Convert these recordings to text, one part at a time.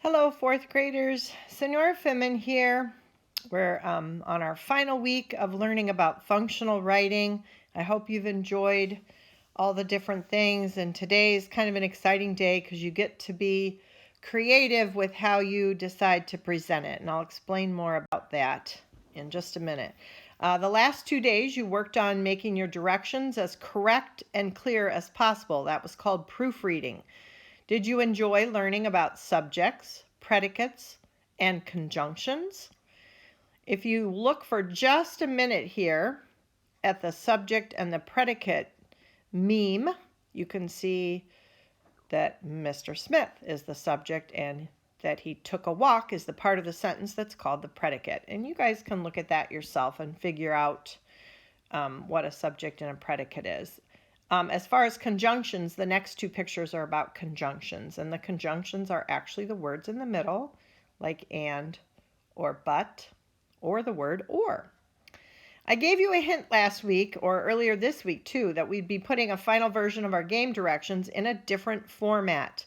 Hello, fourth graders. Senora Femin here. We're on our final week of learning about functional writing. I hope you've enjoyed all the different things. And today is kind of an exciting day because you get to be creative with how you decide to present it. And I'll explain more about that in just a minute. The last 2 days you worked on making your directions as correct and clear as possible. That was called proofreading. Did you enjoy learning about subjects, predicates, and conjunctions? If you look for just a minute here at the subject and the predicate meme, you can see that Mr. Smith is the subject and that he took a walk is the part of the sentence that's called the predicate. And you guys can look at that yourself and figure out what a subject and a predicate is. As far as conjunctions, the next two pictures are about conjunctions, and the conjunctions are actually the words in the middle, like and or but, or the word or. I gave you a hint last week, or earlier this week too, that we'd be putting a final version of our game directions in a different format.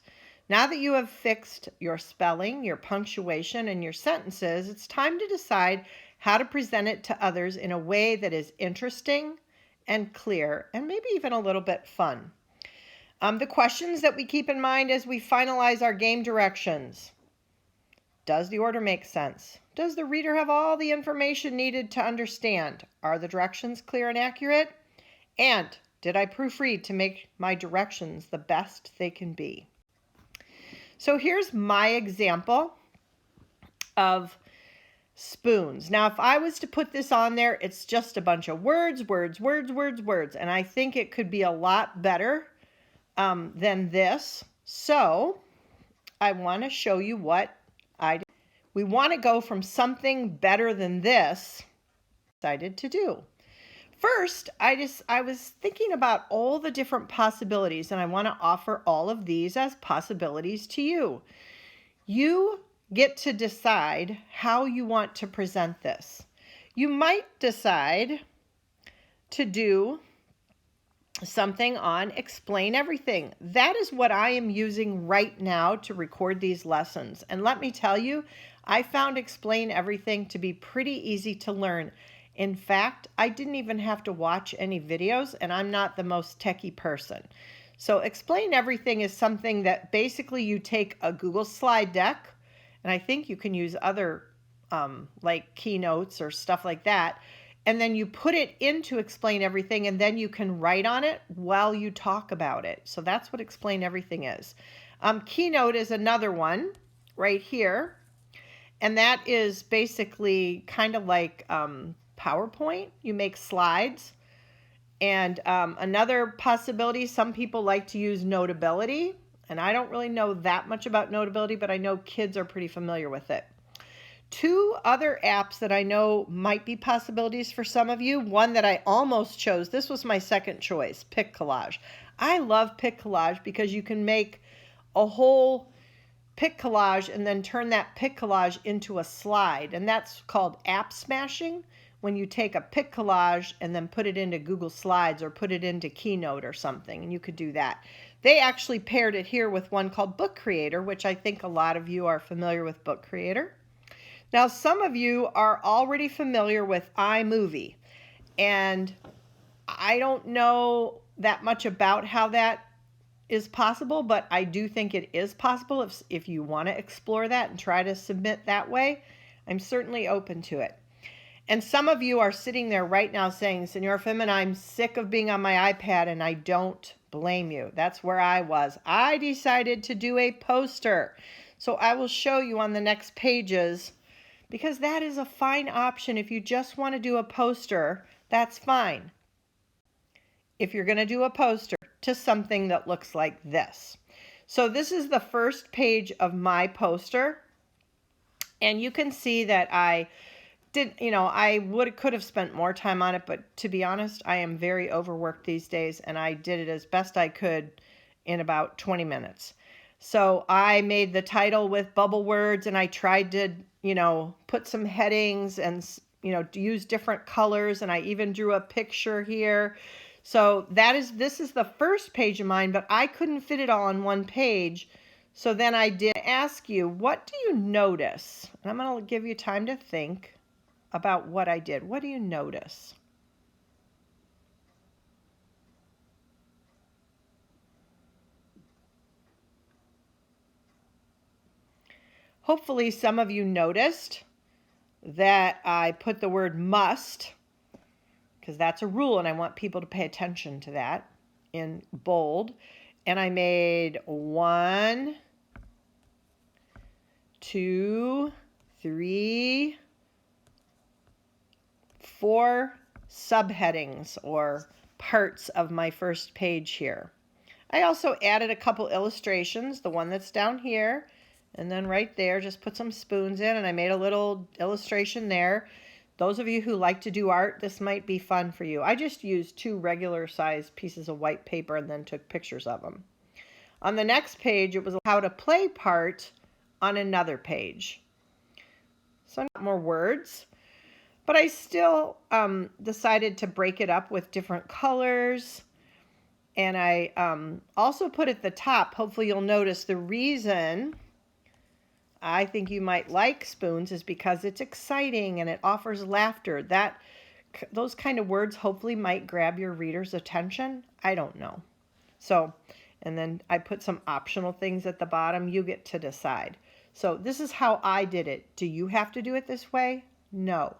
Now that you have fixed your spelling, your punctuation, and your sentences, it's time to decide how to present it to others in a way that is interesting and clear, and maybe even a little bit fun. The questions that we keep in mind as we finalize our game directions. Does the order make sense? Does the reader have all the information needed to understand? Are the directions clear and accurate? And did I proofread to make my directions the best they can be? So here's my example of spoons. Now, if I was to put this on there, it's just a bunch of words, and I think it could be a lot better than this. So I want to show you what I did. We want to go from something better than this decided to do. First, I was thinking about all the different possibilities, and I want to offer all of these as possibilities to you. You get to decide how you want to present this. You might decide to do something on explain everything. That is what I am using right now to record these lessons. And let me tell you, I found explain everything to be pretty easy to learn. In fact, I didn't even have to watch any videos, and I'm not the most techie person. So explain everything is something that basically you take a Google slide deck, and I think you can use other like keynotes or stuff like that. And then you put it into explain everything, and then you can write on it while you talk about it. So that's what explain everything is. Keynote is another one right here. And that is basically kind of like PowerPoint. You make slides. And another possibility, some people like to use Notability. And I don't really know that much about Notability, but I know kids are pretty familiar with it. Two other apps that I know might be possibilities for some of you. One that I almost chose, this was my second choice, PicCollage. I love PicCollage because you can make a whole PicCollage and then turn that PicCollage into a slide. And that's called app smashing, when you take a PicCollage and then put it into Google Slides or put it into Keynote or something, and you could do that. They actually paired it here with one called Book Creator, which I think a lot of you are familiar with Book Creator. Now, some of you are already familiar with iMovie, and I don't know that much about how that is possible, but I do think it is possible if you want to explore that and try to submit that way. I'm certainly open to it. And some of you are sitting there right now saying, Senora Femin, I'm sick of being on my iPad, and I don't blame you. That's where I was. I decided to do a poster. So I will show you on the next pages, because that is a fine option. If you just want to do a poster, that's fine. If you're going to do a poster to something that looks like this. So this is the first page of my poster. And you can see that I could have spent more time on it, but to be honest, I am very overworked these days, and I did it as best I could in about 20 minutes. So I made the title with bubble words, and I tried to, put some headings and, use different colors, and I even drew a picture here. So this is the first page of mine, but I couldn't fit it all on one page. So then I did ask you, what do you notice? And I'm going to give you time to think about what I did. What do you notice? Hopefully some of you noticed that I put the word must, because that's a rule and I want people to pay attention to that, in bold. And I made 1, 2, 3, 4 subheadings or parts of my first page here. I also added a couple illustrations, the one that's down here, and then right there, just put some spoons in, and I made a little illustration there. Those of you who like to do art, this might be fun for you. I just used 2 regular size pieces of white paper and then took pictures of them. On the next page, it was a how to play part on another page. So not more words, but I still decided to break it up with different colors. And I also put at the top, hopefully you'll notice, the reason I think you might like spoons is because it's exciting and it offers laughter. Those kind of words hopefully might grab your reader's attention. I don't know. So, and then I put some optional things at the bottom. You get to decide. So this is how I did it. Do you have to do it this way? No.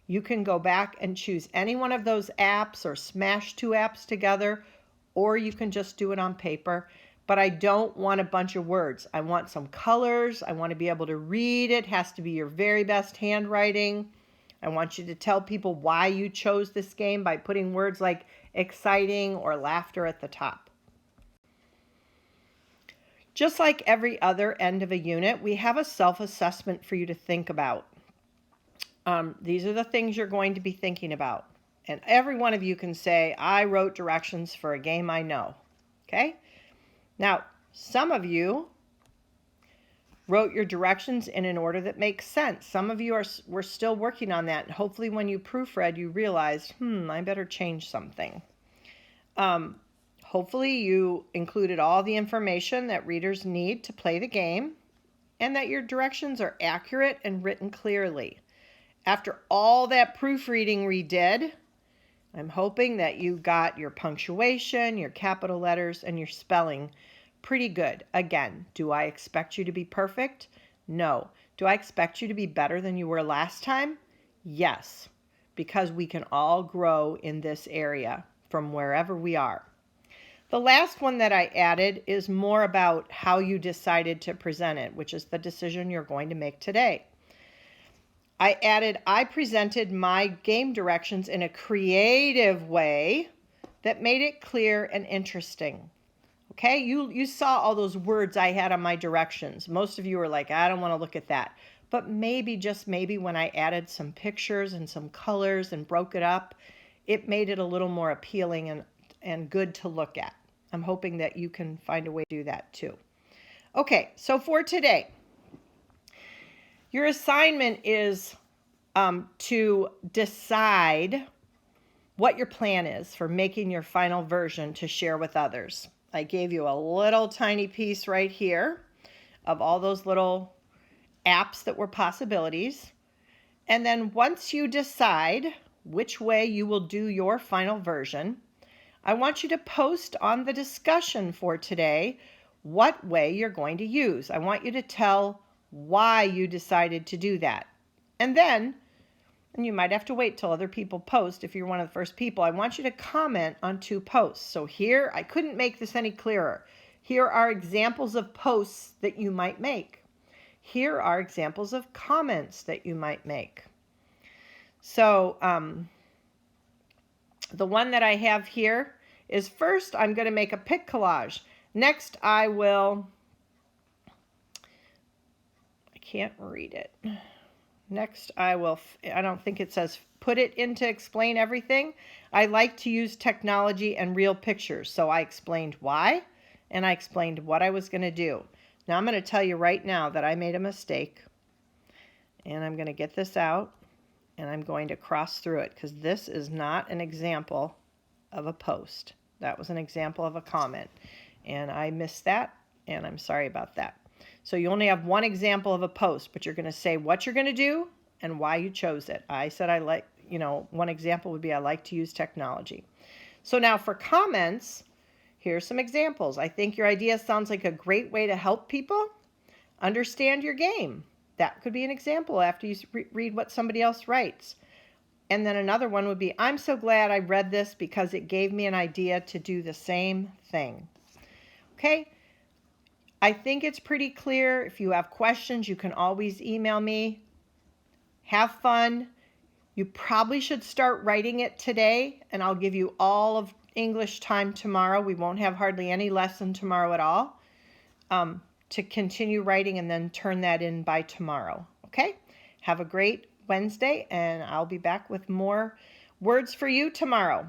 You can go back and choose any one of those apps or smash 2 apps together, or you can just do it on paper. But I don't want a bunch of words. I want some colors. I want to be able to read it. It has to be your very best handwriting. I want you to tell people why you chose this game by putting words like exciting or laughter at the top. Just like every other end of a unit, we have a self-assessment for you to think about. These are the things you're going to be thinking about. And every one of you can say, I wrote directions for a game I know. Okay? Now, some of you wrote your directions in an order that makes sense. Some of you were still working on that. And hopefully when you proofread, you realized, I better change something. Hopefully you included all the information that readers need to play the game and that your directions are accurate and written clearly. After all that proofreading we did, I'm hoping that you got your punctuation, your capital letters, and your spelling pretty good. Again, do I expect you to be perfect? No. Do I expect you to be better than you were last time? Yes, because we can all grow in this area from wherever we are. The last one that I added is more about how you decided to present it, which is the decision you're going to make today. I presented my game directions in a creative way that made it clear and interesting. Okay, you saw all those words I had on my directions. Most of you were like, I don't want to look at that. But maybe, just maybe, when I added some pictures and some colors and broke it up, it made it a little more appealing and good to look at. I'm hoping that you can find a way to do that too. Okay, so for today, your assignment is to decide what your plan is for making your final version to share with others. I gave you a little tiny piece right here of all those little apps that were possibilities. And then once you decide which way you will do your final version, I want you to post on the discussion for today what way you're going to use. I want you to tell why you decided to do that. And then, and you might have to wait till other people post if you're one of the first people, I want you to comment on 2 posts. So here, I couldn't make this any clearer. Here are examples of posts that you might make. Here are examples of comments that you might make. So the one that I have here is, first I'm going to make a pic collage. Next I can't read it. Next I don't think it says put it in to explain everything. I like to use technology and real pictures. So I explained why, and I explained what I was going to do. Now I'm going to tell you right now that I made a mistake. And I'm going to get this out, and I'm going to cross through it, because this is not an example of a post. That was an example of a comment. And I missed that, and I'm sorry about that. So you only have one example of a post, but you're going to say what you're going to do and why you chose it. I said one example would be I like to use technology. So now for comments, here's some examples. I think your idea sounds like a great way to help people understand your game. That could be an example after you read what somebody else writes. And then another one would be, I'm so glad I read this because it gave me an idea to do the same thing. Okay, I think it's pretty clear. If you have questions, you can always email me. Have fun. You probably should start writing it today, and I'll give you all of English time tomorrow. We won't have hardly any lesson tomorrow at all, to continue writing and then turn that in by tomorrow. Okay? Have a great Wednesday, and I'll be back with more words for you tomorrow.